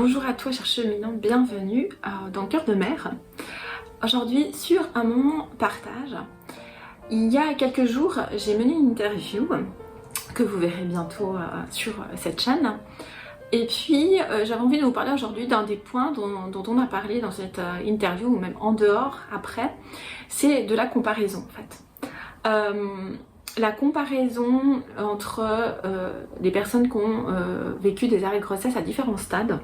Bonjour à toi chers cheminants, bienvenue dans Cœur de Mer. Aujourd'hui sur un moment partage. Il y a quelques jours j'ai mené une interview que vous verrez bientôt sur cette chaîne. Et puis j'avais envie de vous parler aujourd'hui d'un des points dont on a parlé dans cette interview ou même en dehors après. C'est de la comparaison en fait. La comparaison entre les personnes qui ont vécu des arrêts de grossesse à différents stades.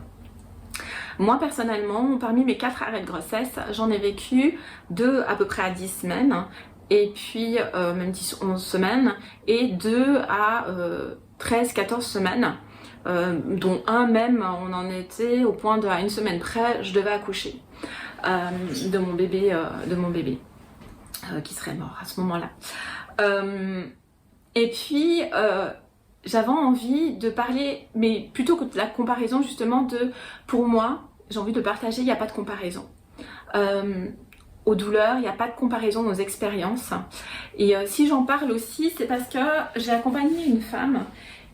Moi personnellement, parmi mes 4 arrêts de grossesse, j'en ai vécu 2 à peu près à 10 semaines, et puis même 10-11 semaines, et 2 à 13-14 semaines, dont un même, on en était au point de, à une semaine près, je devais accoucher de mon bébé, qui serait mort à ce moment-là. Et puis j'avais envie de parler, mais plutôt que de la comparaison justement de, pour moi, j'ai envie de partager, il n'y a pas de comparaison. Aux douleurs, il n'y a pas de comparaison aux expériences. Et si j'en parle aussi, c'est parce que j'ai accompagné une femme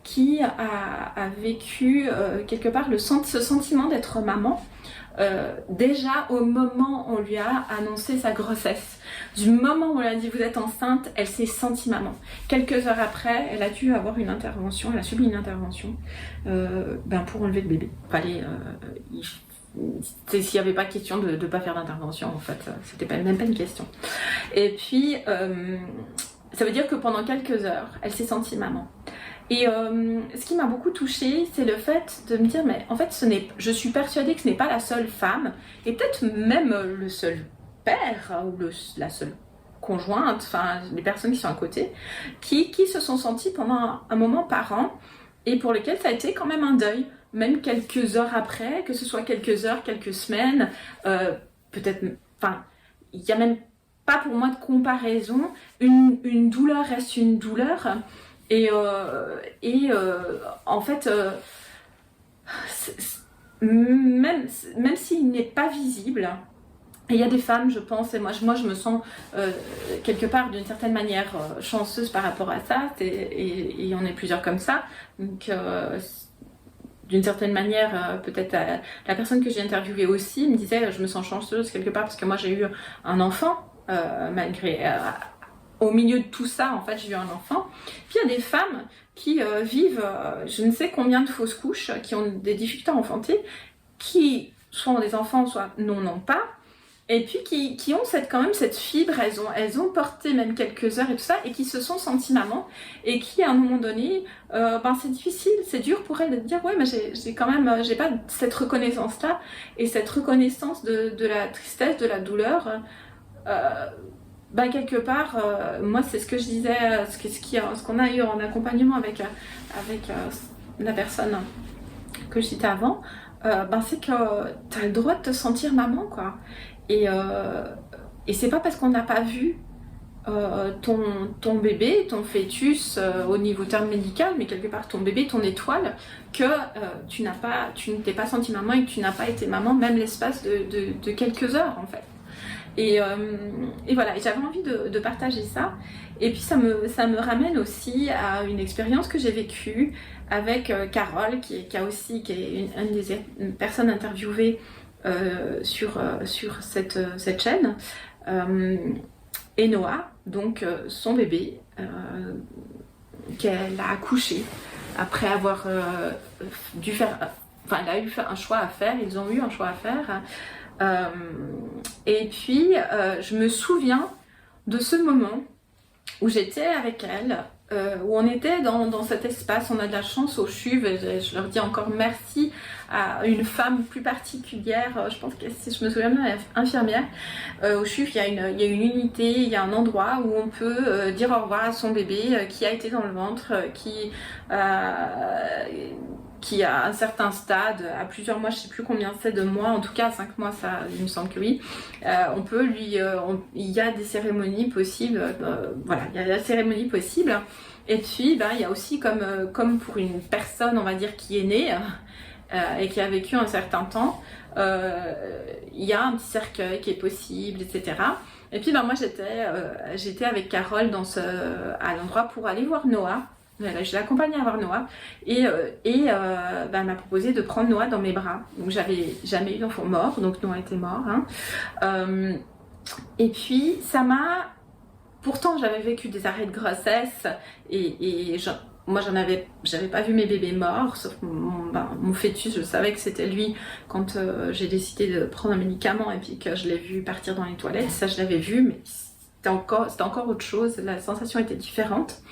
qui a vécu quelque part ce sentiment d'être maman. Déjà au moment où on lui a annoncé sa grossesse, du moment où on lui a dit vous êtes enceinte, elle s'est sentie maman. Quelques heures après, elle a dû avoir une intervention, elle a subi une intervention pour enlever le bébé. S'il n'y avait pas question de ne pas faire d'intervention, en fait, c'était même pas une question. Et puis, ça veut dire que pendant quelques heures, elle s'est sentie maman. Et ce qui m'a beaucoup touchée, c'est le fait de me dire, mais en fait, je suis persuadée que ce n'est pas la seule femme, et peut-être même le seul père, ou la seule conjointe, enfin les personnes qui sont à côté, qui se sont senties pendant un moment parents, et pour lesquelles ça a été quand même un deuil, même quelques heures après, que ce soit quelques heures, quelques semaines, peut-être, enfin, il n'y a même pas pour moi de comparaison, une douleur reste une douleur. Et en fait, même s'il n'est pas visible, il y a des femmes, je pense, et moi je me sens quelque part d'une certaine manière chanceuse par rapport à ça, et il y en a plusieurs comme ça. Donc, d'une certaine manière, peut-être la personne que j'ai interviewée aussi me disait je me sens chanceuse quelque part parce que moi j'ai eu un enfant, malgré... au milieu de tout ça, en fait, j'ai eu un enfant. Puis il y a des femmes qui vivent je ne sais combien de fausses couches, qui ont des difficultés à enfanter, qui soit ont des enfants, soit n'ont pas, et puis qui ont quand même cette fibre, elles ont porté même quelques heures et tout ça, et qui se sont senties maman, et qui à un moment donné, c'est difficile, c'est dur pour elles de dire ouais mais j'ai quand même, j'ai pas cette reconnaissance-là, et cette reconnaissance de la tristesse, de la douleur. Quelque part, moi c'est ce que je disais, ce qu'on a eu en accompagnement avec la personne que je citais avant, c'est que tu as le droit de te sentir maman, quoi. Et c'est pas parce qu'on n'a pas vu ton bébé, ton fœtus au niveau terme médical, mais quelque part ton bébé, ton étoile, que tu ne t'es pas sentie maman et que tu n'as pas été maman, même l'espace de quelques heures en fait. Et voilà, j'avais envie de partager ça. Et puis ça me ramène aussi à une expérience que j'ai vécue avec Carole, qui est une des personnes interviewées sur cette chaîne, et Noah, donc son bébé, qu'elle a accouché après avoir dû faire... Enfin, elle a eu un choix à faire, ils ont eu un choix à faire. Et puis je me souviens de ce moment où j'étais avec elle, où on était dans cet espace. On a de la chance au CHUV, et je leur dis encore merci à une femme plus particulière, je pense que si je me souviens bien, infirmière. Au CHUV, il y a une unité, il y a un endroit où on peut dire au revoir à son bébé qui a été dans le ventre, qui a un certain stade, à plusieurs mois, je sais plus combien c'est de mois, en tout cas 5 mois, ça, il me semble que oui. On peut il y a des cérémonies possibles, voilà, il y a la cérémonie possible. Et puis, il y a aussi comme pour une personne, on va dire, qui est née et qui a vécu un certain temps, il y a un petit cercueil qui est possible, etc. Et puis, moi, j'étais avec Carole à l'endroit pour aller voir Noah. Voilà, je l'ai accompagnée à voir Noah et elle m'a proposé de prendre Noah dans mes bras. Donc j'avais jamais eu d'enfant mort, donc Noah était mort. Hein. Et puis ça m'a... Pourtant j'avais vécu des arrêts de grossesse moi j'avais pas vu mes bébés morts, sauf mon fœtus, je savais que c'était lui quand j'ai décidé de prendre un médicament et puis que je l'ai vu partir dans les toilettes, ça je l'avais vu, mais c'était encore autre chose, la sensation était différente.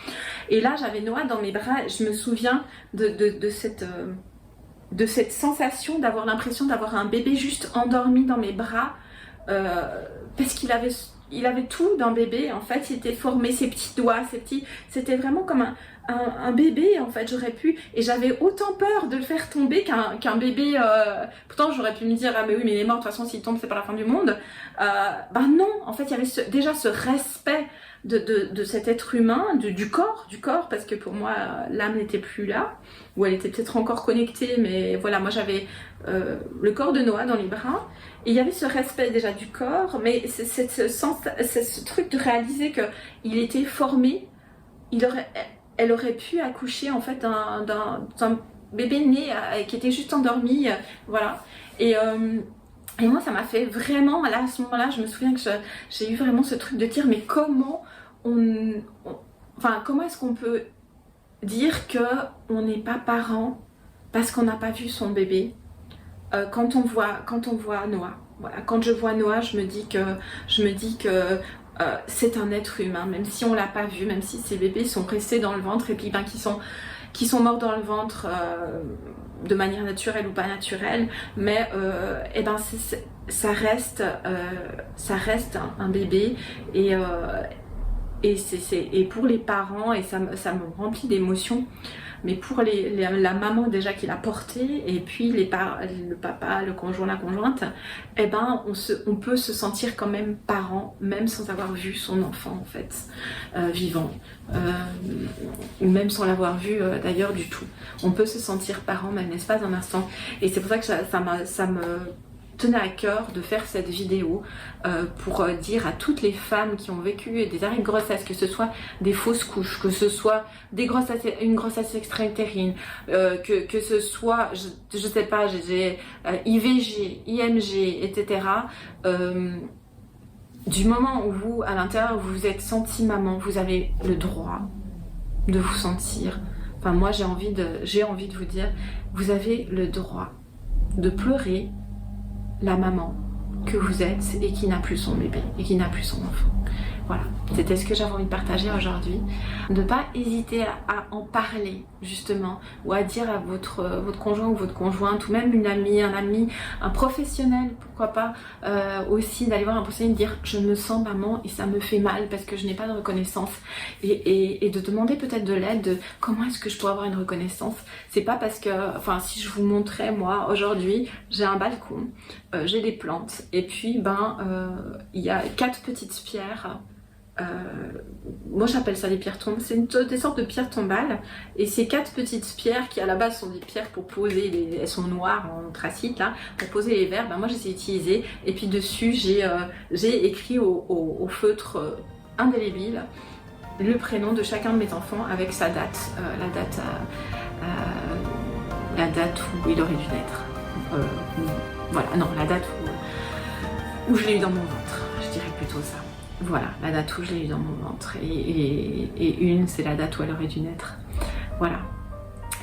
Et là j'avais Noah dans mes bras, je me souviens de cette sensation d'avoir l'impression d'avoir un bébé juste endormi dans mes bras, parce qu'il avait tout d'un bébé, en fait, il était formé, ses petits doigts, c'était vraiment comme un bébé, en fait, j'aurais pu, et j'avais autant peur de le faire tomber qu'un bébé, pourtant j'aurais pu me dire, ah mais oui, mais il est mort, de toute façon, s'il tombe, c'est pas la fin du monde. Non, en fait, il y avait déjà ce respect de cet être humain, du corps, parce que pour moi, l'âme n'était plus là, ou elle était peut-être encore connectée, mais voilà, moi j'avais le corps de Noah dans les bras, et il y avait ce respect déjà du corps, mais c'est ce truc de réaliser qu'il était formé, elle aurait pu accoucher en fait d'un bébé né qui était juste endormi, voilà. Et moi ça m'a fait vraiment, là à ce moment-là, je me souviens que j'ai eu vraiment ce truc de dire, mais comment comment est-ce qu'on peut dire qu'on n'est pas parent parce qu'on n'a pas vu son bébé? Quand on voit Noah, voilà, quand je vois Noah, je me dis que c'est un être humain, même si on l'a pas vu, même si ces bébés sont restés dans le ventre et puis qui sont morts dans le ventre de manière naturelle ou pas naturelle, mais ça reste un bébé, et pour les parents, et ça me remplit d'émotions. Mais pour la maman déjà qui l'a porté, et puis le papa, le conjoint, la conjointe, on peut se sentir quand même parent, même sans avoir vu son enfant en fait, vivant, ou même sans l'avoir vu d'ailleurs du tout. On peut se sentir parent même l'espace d'un instant, et c'est pour ça que ça me tenait à cœur de faire cette vidéo pour dire à toutes les femmes qui ont vécu des arrêts de grossesse, que ce soit des fausses couches, que ce soit une grossesse extra-utérine, que ce soit, je sais pas, j'ai IVG, IMG, etc. Du moment où vous, à l'intérieur, vous vous êtes senti maman, vous avez le droit de vous sentir. Enfin, moi, j'ai envie de vous dire, vous avez le droit de pleurer la maman que vous êtes et qui n'a plus son bébé et qui n'a plus son enfant. Voilà, c'était ce que j'avais envie de partager aujourd'hui. Ne pas hésiter à en parler justement, ou à dire à votre conjoint ou votre conjointe, ou même une amie, un ami, un professionnel, pourquoi pas, aussi d'aller voir un professionnel et dire je me sens maman et ça me fait mal parce que je n'ai pas de reconnaissance, et de demander peut-être de l'aide, de comment est-ce que je pourrais avoir une reconnaissance. C'est pas parce que, si je vous montrais, moi aujourd'hui j'ai un balcon, j'ai des plantes, et puis il y a 4 petites pierres. Moi j'appelle ça des pierres tombales, c'est des sortes de pierres tombales, et ces 4 petites pierres qui à la base sont des pierres pour poser, elles sont noires en tracite là, pour poser les verres, moi je les ai utilisées, et puis dessus j'ai écrit au feutre indélébile le prénom de chacun de mes enfants avec sa date, la date où il aurait dû naître, voilà, non, la date où je l'ai eu dans mon ventre, je dirais plutôt ça. Voilà, la date où je l'ai eu dans mon ventre, et une, c'est la date où elle aurait dû naître. Voilà.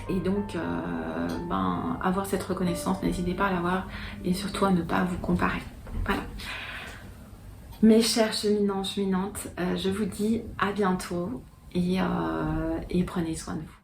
Et donc, avoir cette reconnaissance, n'hésitez pas à l'avoir, et surtout à ne pas vous comparer. Voilà. Mes chers cheminants, cheminantes, je vous dis à bientôt, et prenez soin de vous.